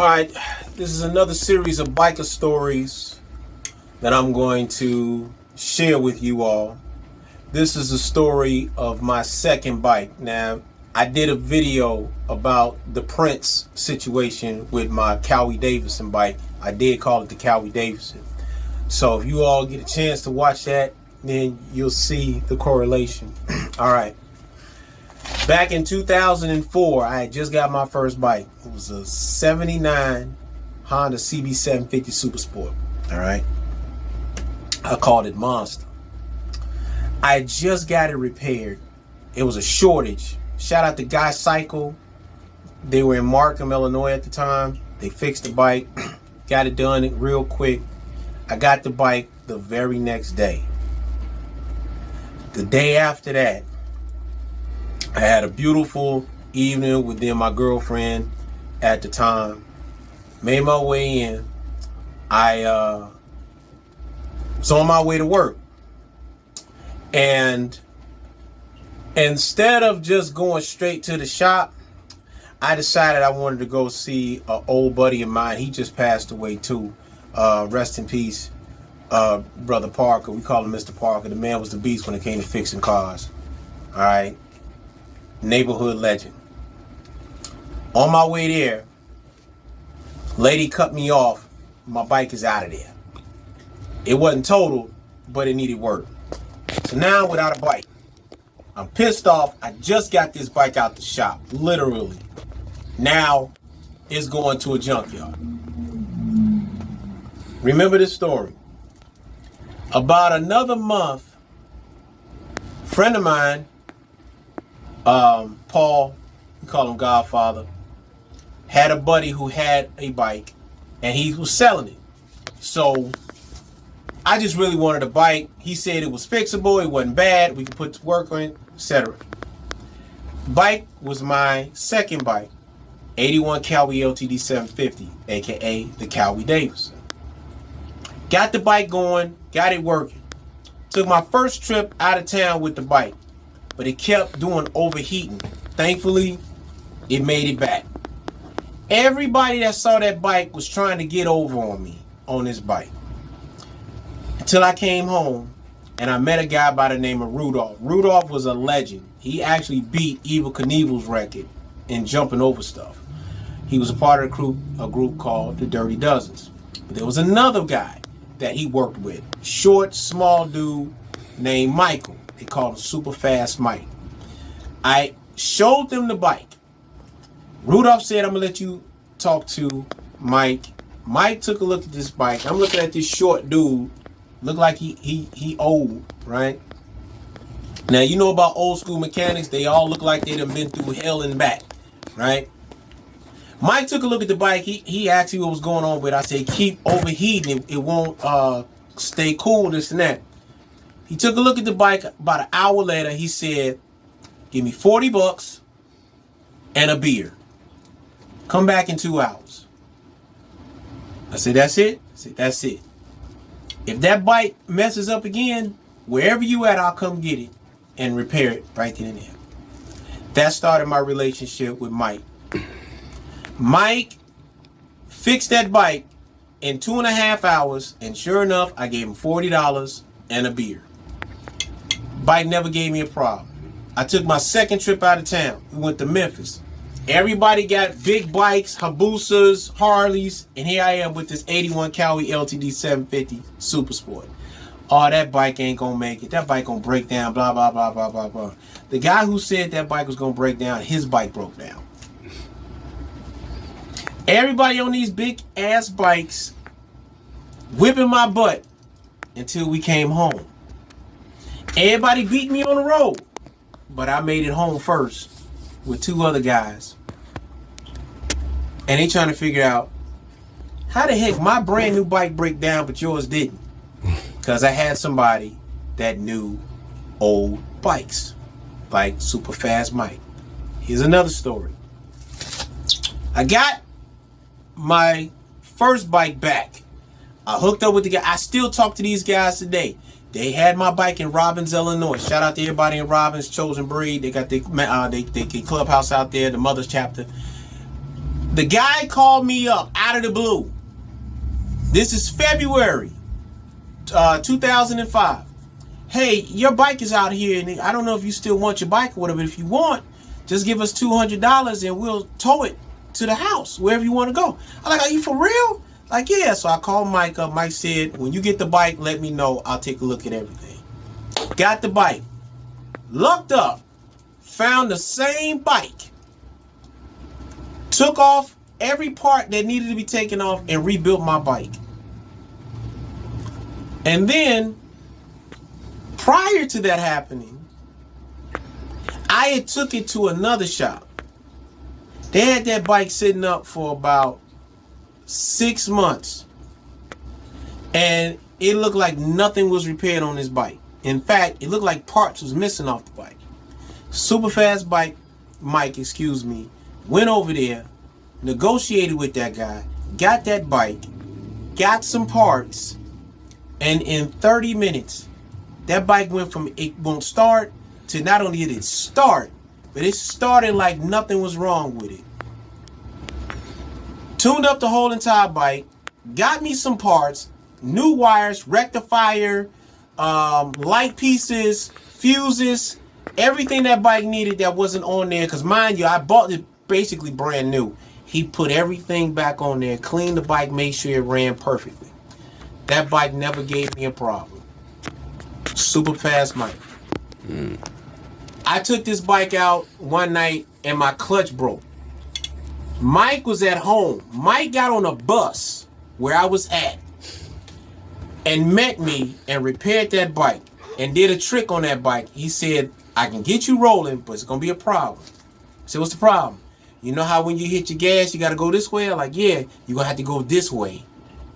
Alright, this is another series of biker stories that I'm going to share with you all. This is a story of my second bike. Now, I did a video about the Prince situation with my Cowie Davidson bike. I did call it the Cowie Davidson. So if you all get a chance to watch that, then you'll see the correlation. Alright. Back in 2004, I had just got my first bike. It was a 79 Honda CB750 Super Sport. All right. I called it Monster. I just got it repaired. It was a shortage. Shout out to Guy Cycle. They were in Markham, Illinois at the time. They fixed the bike. Got it done real quick. I got the bike the very next day. The day after that, I had a beautiful evening with my girlfriend at the time. Made my way in. I was on my way to work. And instead of just going straight to the shop, I decided I wanted to go see an old buddy of mine. He just passed away too. Rest in peace, Brother Parker. We call him Mr. Parker. The man was the beast when it came to fixing cars. All right. Neighborhood legend. On my way there, lady cut me off. My bike is out of there. It wasn't totaled, but it needed work. So now I'm without a bike. I'm pissed off. I just got this bike out the shop, literally. Now it's going to a junkyard. Remember this story. About another month, a friend of mine, Paul, we call him Godfather, had a buddy who had a bike and he was selling it. So I just really wanted a bike. He said it was fixable, it wasn't bad, we could put to work on it, etc. Bike was my second bike, 81 Cowie LTD 750, aka the Cowie Davidson. Got the bike going, got it working. Took my first trip out of town with the bike, but it kept doing overheating. Thankfully, it made it back. Everybody that saw that bike was trying to get over on me on this bike. Until I came home and I met a guy by the name of Rudolph. Rudolph was a legend. He actually beat Evel Knievel's record in jumping over stuff. He was a part of a group called the Dirty Dozens. But there was another guy that he worked with. Short, small dude named Michael. They called him Super Fast Mike. I showed them the bike. Rudolph said, I'm going to let you talk to Mike. Mike took a look at this bike. I'm looking at this short dude. Look like he old, right? Now, you know about old school mechanics. They all look like they done been through hell and back, right? Mike took a look at the bike. He asked me what was going on with it. I said, keep overheating. It won't stay cool, this and that. He took a look at the bike. About an hour later, he said, give me $40 and a beer. Come back in 2 hours. I said, that's it? I said, that's it. If that bike messes up again, wherever you at, I'll come get it and repair it right then and there. That started my relationship with Mike. Mike fixed that bike in 2.5 hours, and sure enough, I gave him $40 and a beer. Bike never gave me a problem. I took my second trip out of town. We went to Memphis. Everybody got big bikes, Habusas, Harleys, and here I am with this 81 Cowie LTD 750 Super Sport. Oh, that bike ain't gonna make it. That bike gonna break down, blah, blah, blah, blah, blah, blah. The guy who said that bike was gonna break down, his bike broke down. Everybody on these big ass bikes whipping my butt until we came home. Everybody beat me on the road, but I made it home first with 2 other guys. And they trying to figure out how the heck my brand new bike break down but yours didn't. Because I had somebody that knew old bikes, like Super Fast Mike. Here's another story. I got my first bike back. I hooked up with the guy. I still talk to these guys today. They had my bike in Robbins, Illinois. Shout out to everybody in Robbins, Chosen Breed. They got the clubhouse out there, the Mother's Chapter. The guy called me up out of the blue. This is February 2005. Hey, your bike is out here, and I don't know if you still want your bike or whatever. If you want, just give us $200 and we'll tow it to the house, wherever you want to go. I'm like, are you for real? Like, yeah. So I called Mike up. Mike said, when you get the bike, let me know. I'll take a look at everything. Got the bike. Looked up. Found the same bike. Took off every part that needed to be taken off and rebuilt my bike. And then, prior to that happening, I had took it to another shop. They had that bike sitting up for about 6 months. And it looked like nothing was repaired on this bike. In fact, it looked like parts was missing off the bike. Super fast bike, Mike, excuse me, went over there, negotiated with that guy, got that bike, got some parts, and in 30 minutes, that bike went from it won't start to not only did it start, but it started like nothing was wrong with it. Tuned up the whole entire bike, got me some parts, new wires, rectifier, light pieces, fuses, everything that bike needed that wasn't on there. Because mind you, I bought it basically brand new. He put everything back on there, cleaned the bike, made sure it ran perfectly. That bike never gave me a problem. Super fast Mike. I took this bike out one night and my clutch broke. Mike was at home. Mike got on a bus where I was at and met me and repaired that bike and did a trick on that bike. He said, I can get you rolling, but it's going to be a problem. I said, what's the problem? You know how when you hit your gas, you got to go this way? I'm like, yeah, you're going to have to go this way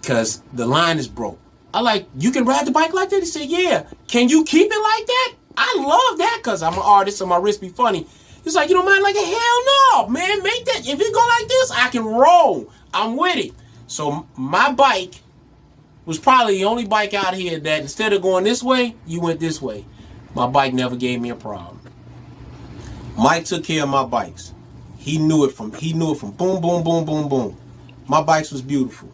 because the line is broke. I'm like, you can ride the bike like that? He said, yeah. Can you keep it like that? I love that because I'm an artist, so my wrist be funny. He's like, you don't mind? Like, hell no, man. Make that. If it go like this, I can roll. I'm with it. So my bike was probably the only bike out here that instead of going this way, you went this way. My bike never gave me a problem. Mike took care of my bikes. He knew it from boom, boom, boom, boom, boom. My bikes was beautiful.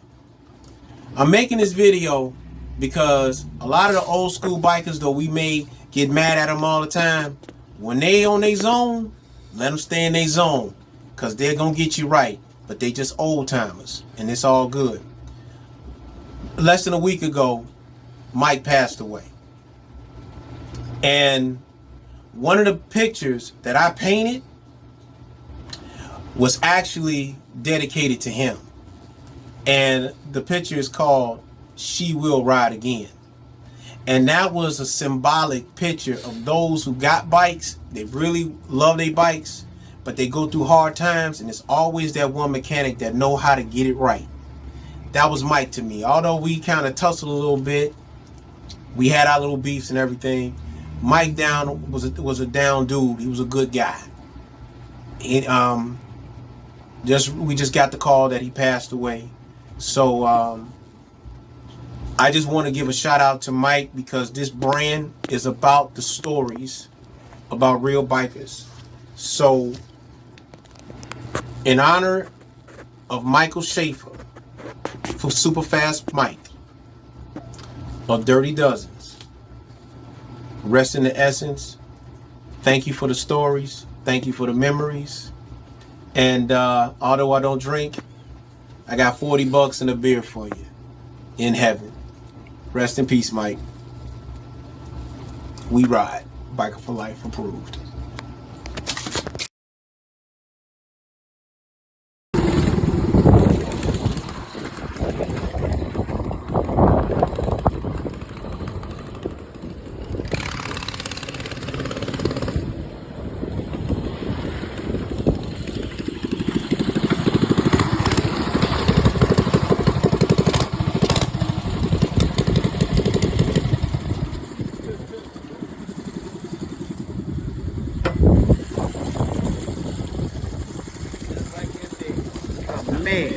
I'm making this video because a lot of the old school bikers, though we may get mad at them all the time, when they on their zone, let them stay in their zone because they're going to get you right. But they just old timers and it's all good. Less than a week ago, Mike passed away. And one of the pictures that I painted was actually dedicated to him. And the picture is called She Will Ride Again. And that was a symbolic picture of those who got bikes. They really love their bikes, but they go through hard times, and it's always that one mechanic that know how to get it right. That was Mike to me. Although we kind of tussled a little bit, we had our little beefs and everything. Mike down was a down dude. He was a good guy. We just got the call that he passed away. So I just want to give a shout out to Mike because this brand is about the stories about real bikers. So in honor of Michael Schaefer for Superfast Mike of Dirty Dozens, rest in the essence. Thank you for the stories. Thank you for the memories. And although I don't drink, I got $40 and a beer for you in heaven. Rest in peace, Mike. We ride. Biker for Life approved. Man.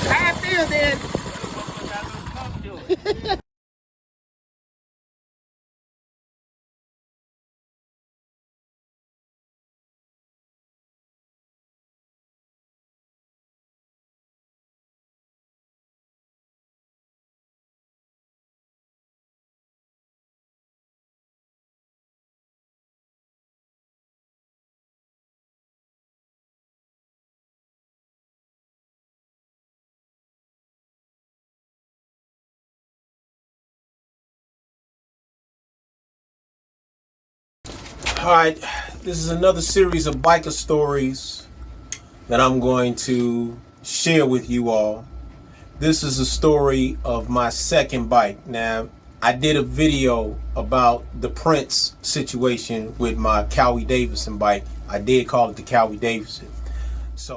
How I feel then? Alright, this is another series of biker stories that I'm going to share with you all. This is a story of my second bike. Now, I did a video about the Prince situation with my Cowie Davidson bike. I did call it the Cowie Davidson. So